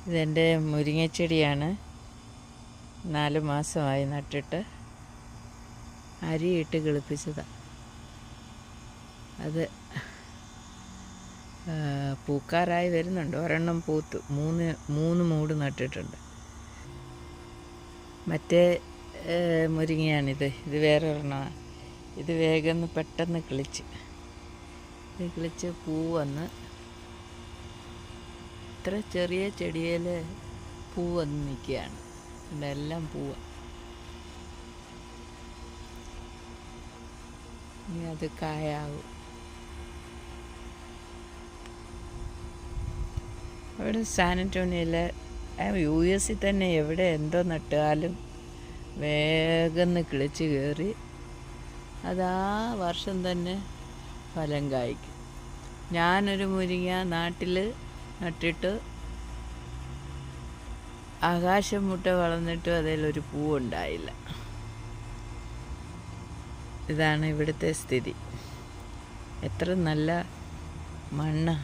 ഇതെൻ്റെ മുരിങ്ങച്ചെടിയാണ്. 4 മാസമായി നട്ടിട്ട്. അരിയിട്ട് കിളിപ്പിച്ചതാണ്. അത് പൂക്കാറായി വരുന്നുണ്ട്. ഒരെണ്ണം പൂത്തു. മൂന്ന് മൂട് നട്ടിട്ടുണ്ട്. മറ്റേ മുരിങ്ങയാണിത്. ഇത് വേറെ ഒരെണ്ണമാണ്. ഇത് വേഗം പെട്ടെന്ന് കിളിച്ച് പൂ വന്ന് ഇത്ര ചെറിയ ചെടിയിൽ പൂ വന്ന് നിൽക്കുകയാണ്. ഇതെല്ലാം പൂവ്. ഇനി അത് കായാവും. അവിടെ സാൻ ആൻ്റോണിയോയിലെ US തന്നെ എവിടെ എന്തോ നട്ടാലും വേഗം കിളിച്ച് കയറി അതാ വർഷം തന്നെ ഫലം കായ്ക്കും. ഞാനൊരു മുരിങ്ങ നാട്ടിൽ നട്ടിട്ട് ആകാശം മുട്ട വളർന്നിട്ടും അതിലൊരു പൂവുണ്ടായില്ല. ഇതാണ് ഇവിടുത്തെ സ്ഥിതി. എത്ര നല്ല മണ്ണ്.